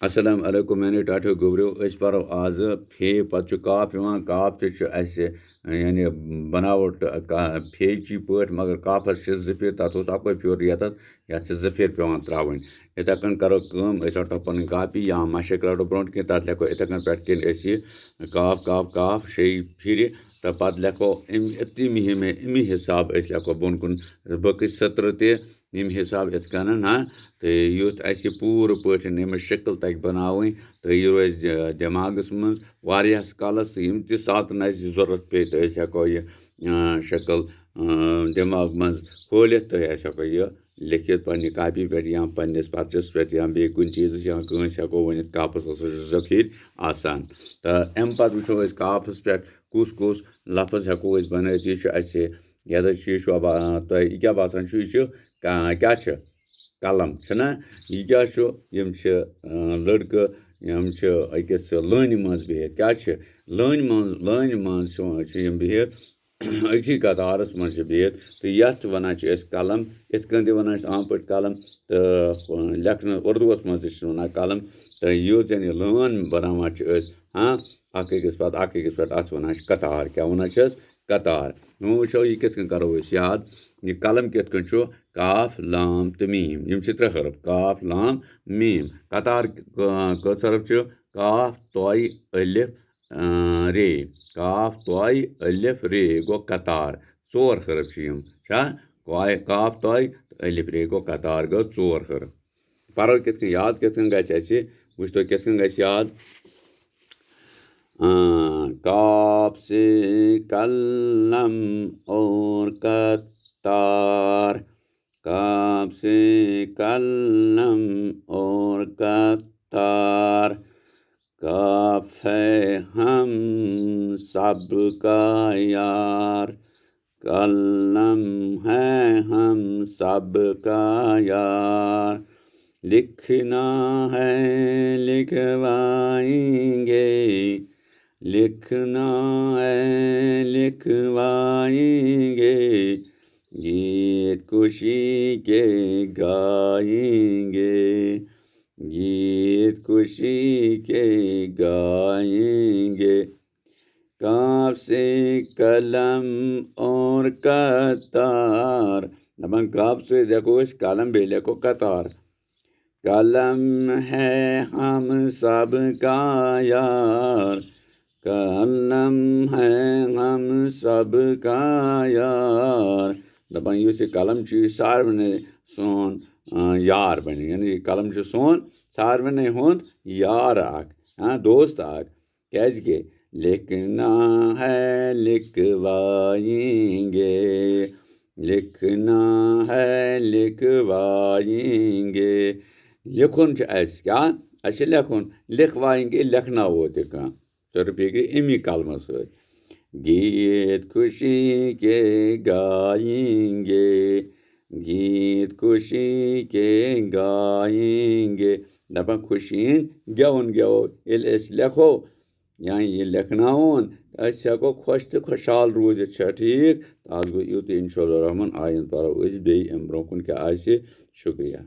السلام علیکم میانے ٹاٹھو گوبریو أسۍ پرو آز فے پتہٕ چھُ کاف یِوان کاف تہِ چھُ اَسہِ یعنی بناوٹ فیچی پٲٹھۍ مگر کافَس چھِ زٕ پھِرِ تَتھ اوس اَکوے پھیُر یَتَتھ یَتھ چھِ زٕ پھِرِ پٮ۪وان ترٛاوٕنۍ یِتھَے کٔنۍ کَرو کٲم أسۍ رَٹو پَنٕنۍ کاپی یا مَشق رَٹو برونٛٹھ کِنۍ تَتھ لیکھو یِتھَے کٔنۍ پٮ۪ٹھ کِنۍ أسۍ یہِ کاف کاف کاف شیٚیہِ پھِرِ تہٕ پَتہٕ لیکھو اَمی حِساب أسۍ لیکھو بۄن کُن بٔکٕس سٔترٕ تہِ ییٚمہِ حِساب یِتھ کٔنۍ تہٕ یُتھ اَسہِ پوٗرٕ پٲٹھۍ أمِس شکٕل تَگہِ بَناوٕنۍ تہٕ یہِ روزِ دٮ۪ماغَس منٛز واریاہَس کالَس تہٕ یِم تہِ ساتہٕ اَسہِ ضوٚرَتھ پیٚیہِ تہٕ أسۍ ہٮ۪کو یہِ شکٕل دٮ۪ماغ منٛز کھوٗلِتھ تہٕ أسۍ ہٮ۪کو یہِ لیکھِتھ پنٛنہِ کاپی پٮ۪ٹھ یا پنٛنِس پَرچَس پٮ۪ٹھ یا بیٚیہِ کُنہِ چیٖزَس یا کٲنٛسہِ ہٮ۪کو ؤنِتھ کاپَس ہَسا چھِ زٕ پھِرِ آسان تہٕ اَمہِ پَتہٕ وٕچھو أسۍ کاپَس پٮ۪ٹھ کُس کُس لفظ ہٮ۪کو أسۍ بَنٲوِتھ یہِ چھُ اَسہِ یَتھ چھُ یہِ چھُ تۄہہِ یہِ کیٛاہ باسان چھُ یہِ چھُ کیٛاہ چھِ قلم چھُنہ یہِ کیٛاہ چھُ یِم چھِ لٔڑکہٕ یِم چھِ أکِس لٲنہِ منٛز بِہِتھ کیٛاہ چھِ لٲنہِ منٛز چھِ یِم بِہِتھ أکسٕے قطارَس منٛز چھِ بِہِتھ تہٕ یَتھ وَنان چھِ أسۍ قلم یِتھ کٔنۍ تہِ وَنان چھِ عام پٲٹھۍ قلم تہٕ لیکھنہٕ اُردوٗوَس منٛز تہِ چھِ وَنان قلم تہٕ یُس زَن یہِ لٲن بَناوان چھِ أسۍ اَکھ أکِس پَتہٕ اَکھ أکِس پٮ۪ٹھ اَتھ وَنان چھِ قطار کیٛاہ وَنان چھِ أسۍ قطار وۄنۍ وٕچھو یہِ کِتھ کٔنۍ کَرو أسۍ یاد یہِ قلم کِتھ کٔنۍ چھُ کاف لام تہٕ میٖم یِم چھِ ترٛےٚ حرف کاف لام میٖم قطار کٔژ حرف چھِ کاف طویہِ الف رے کاف طویہِ الف رے گوٚو قطار ژور حرف چھِ یِم چھا کاف طویہِ تہٕ الف رے گوٚو قطار گوٚو ژور حرف پَرو کِتھ کٔنۍ یاد کِتھ کٔنۍ گژھِ اَسہِ وٕچھتو کِتھ کٔنۍ گژھِ یاد کاف سے قلم اور قطار کاف سے قلم اور قطار کاف ہے ہم سب کا یار قلم ہے ہم سب کا یار لکھنا ہے لکھوائیں گے لکھنا ہے لکھوائیں گے گیت خوشی کے گائیں گے گیت خوشی کے گائیں گے کاف سے قلم اور قطار دَپان کاف سۭتۍ لیکھو أسۍ قلم بیٚیہِ لیکھو قطار قلم ہے ہم سب کا یار قلم ہے ہم سب کا یار دَپان یُس یہِ قلم چھُ یہِ ساروٕنٕے سون یار بَنہِ یعنی یہِ قلم چھُ سون ساروٕنٕے ہُنٛد یار اَکھ دوست اَکھ کیٛازِکہِ لکھنا ہے لکھوائیں گے لکھنا ہے لکھوائیں گے لیکھُن چھُ اَسہِ کیٛاہ اَسہِ چھِ لیکھُن لکھوائیں گے لیکھناوو تہِ کانٛہہ تہٕ رُپے گٔے اَمی قلمہٕ سۭتۍ گیت خوشی کے گائیں گے گیت خوشی کے گائیں گے دَپان خوشی ہِنٛدۍ گٮ۪وُن گٮ۪وو ییٚلہِ أسۍ لیکھو یا یہِ لیکھناوون أسۍ ہٮ۪کو خۄش تہٕ خۄشحال روٗزِتھ چھا ٹھیٖک اَز گوٚو یُتُے اِنشاء اللہ رحمٰن آیِنٛدٕ پَرو أسۍ بیٚیہِ اَمہِ برونٛہہ کُن کیٛاہ آسہِ شُکریہ